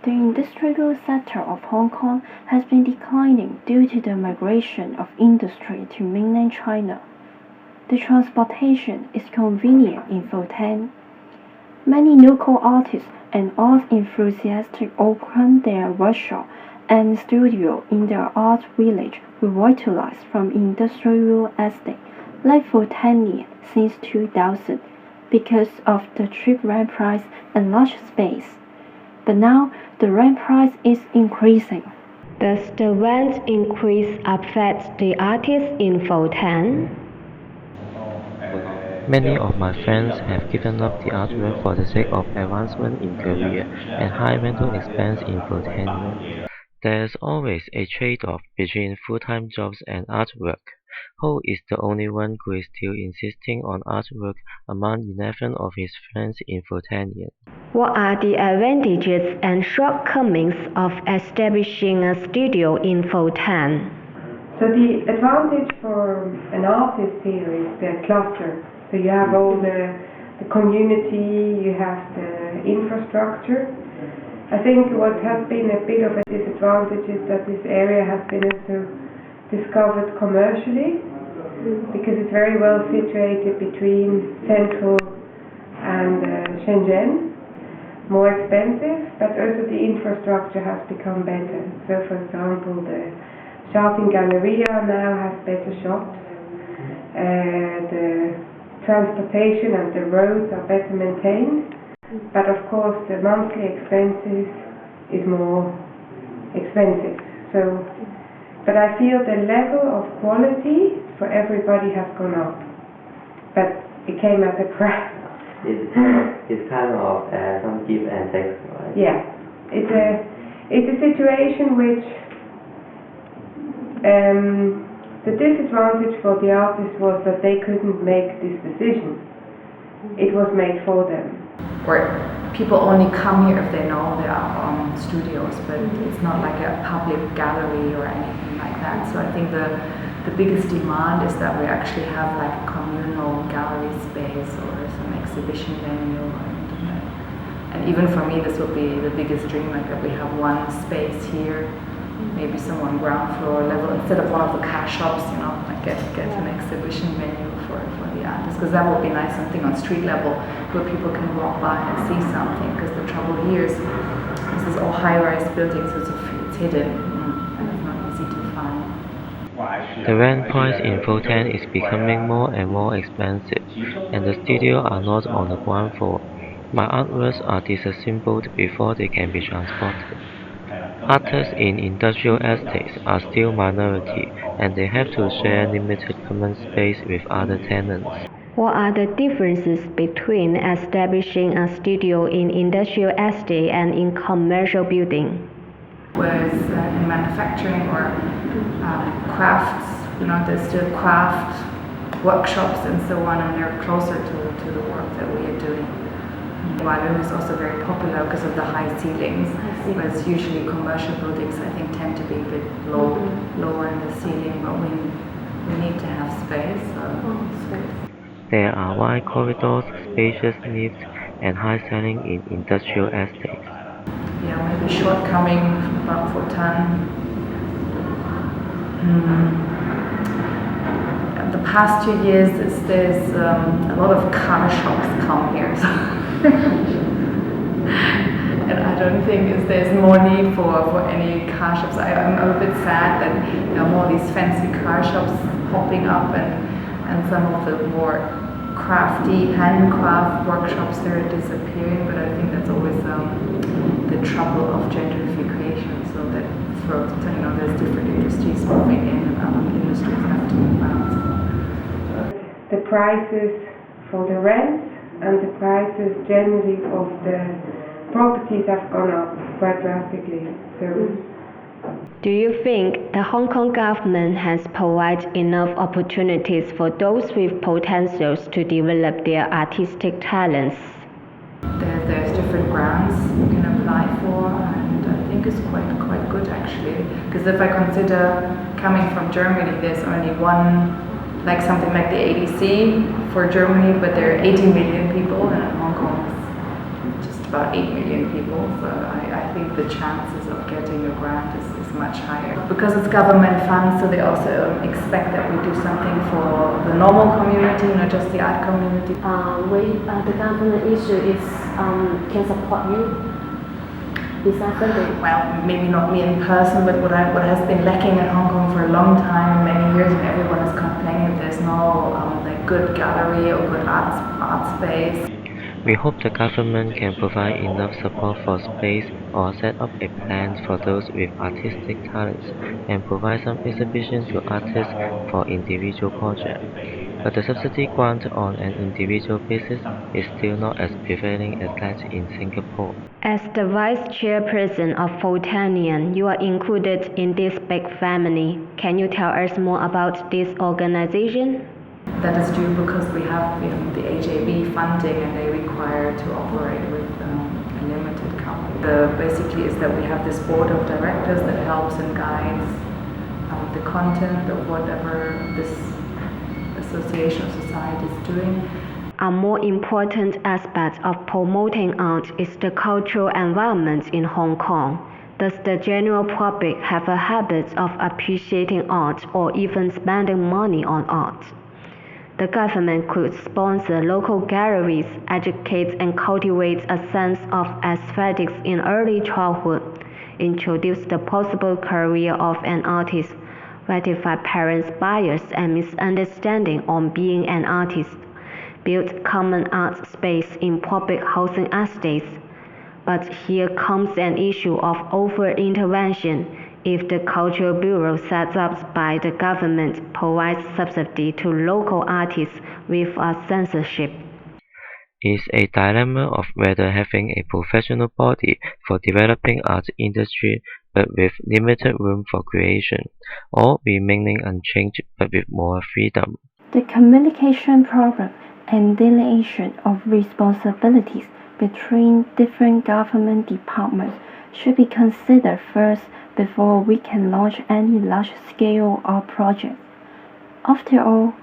The industrial sector of Hong Kong has been declining due to the migration of industry to mainland China. The transportation is convenient in Fotanian. Many local artists and art enthusiasts open their workshop and studio in the art village revitalized from industrial estate like Fotanian since 2000 because of the cheap rent price and large space. But now the rent price is increasing. Does the rent increase affect the artists in Fotanian? Many of my friends have given up the artwork for the sake of advancement in career and high rental expense in Fotanian. There's always a trade-off between full-time jobs and artwork. Ho is the only one who is still insisting on artwork among 11 of his friends in Fotanian. What are the advantages and shortcomings of establishing a studio in Fotanian? So the advantage for an artist here is the cluster. So you have all the community, you have the infrastructure. I think what has been a bit of a disadvantage is that this area has been also discovered commercially because it's very well situated between Central and Shenzhen. More expensive, but also the infrastructure has become better. So for example, the Shopping Galleria now has better shops. The transportation and the roads are better maintained. But of course the monthly expenses is more expensive. But I feel the level of quality for everybody has gone up. But it came at a price. It's kind of some give and take, right? Yeah, it's a situation which the disadvantage for the artists was that they couldn't make this decision. It was made for them. Or people only come here if they know there are studios, but it's not like a public gallery or anything like that. So I think the biggest demand is that we actually have like a communal gallery space or some exhibition venue. And even for me, this would be the biggest dream, like that we have one space here, maybe some on ground floor level, instead of one of the car shops, you know, like get an exhibition venue for the artists, because that would be nice, something on street level where people can walk by and see something, because the trouble here is this is all high-rise buildings, so it's hidden and it's not easy to find. The rent price in Fotanian is becoming more and more expensive, and the studios are not on the ground floor. My artworks are disassembled before they can be transported. Artists in industrial estates are still minority, and they have to share limited common space with other tenants. What are the differences between establishing a studio in industrial estate and in commercial building? Whereas in manufacturing or crafts, you know, there's still craft workshops and so on, and they're closer to the work that we are doing. Violin is also very popular because of the high ceilings, whereas usually commercial buildings I think tend to be a bit lower in the ceiling, but we need to have space. There are wide corridors, spacious lifts, and high ceiling in industrial estates. Yeah, maybe shortcoming about Fotanian. The past 2 years, there's a lot of car shops come here. And I don't think there's more need for any car shops. I'm a bit sad that there are more of these fancy car shops popping up, and some of the more crafty handcraft workshops they're disappearing. But I think that's always the trouble of gentrification. So that there's different industries moving in and other industries have to move out. The prices for the rent and the prices generally of the properties have gone up quite drastically. Do you think the Hong Kong government has provided enough opportunities for those with potentials to develop their artistic talents? There's different grants you can apply for, and I think it's quite good actually. Because if I consider coming from Germany, there's only one, like something like the ADC for Germany, but there are 80 million people, and in Hong Kong it's just about 8 million people, so I think the chances of getting a grant is much higher. Because it's government funds, so they also expect that we do something for the normal community, not just the art community. The government issue is can support you. Well, maybe not me in person, but what has been lacking in Hong Kong for a long time, many years, and everyone is complaining there's no like good gallery or good art space. We hope the government can provide enough support for space or set up a plan for those with artistic talents and provide some exhibition to artists for individual projects. But the subsidy grant on an individual basis is still not as prevailing as that in Singapore. As the vice chairperson of Fotanian, you are included in this big family. Can you tell us more about this organization? That is due because we have the HAB funding and they require to operate with a limited company. Basically is that we have this board of directors that helps and guides the content of whatever this association or society is doing. A more important aspect of promoting art is the cultural environment in Hong Kong. Does the general public have a habit of appreciating art or even spending money on art? The government could sponsor local galleries, educate and cultivate a sense of aesthetics in early childhood, introduce the possible career of an artist, rectify parents' bias and misunderstanding on being an artist, build common art space in public housing estates. But here comes an issue of over-intervention. If the Cultural Bureau set up by the government provides subsidy to local artists without censorship. It's a dilemma of whether having a professional body for developing art industry but with limited room for creation, or remaining unchanged but with more freedom. The communication problem and delineation of responsibilities between different government departments should be considered first before we can launch any large-scale art project. After all,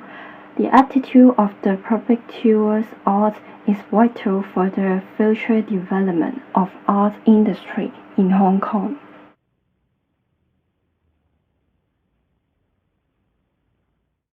the attitude of the public towards art is vital for the future development of art industry in Hong Kong.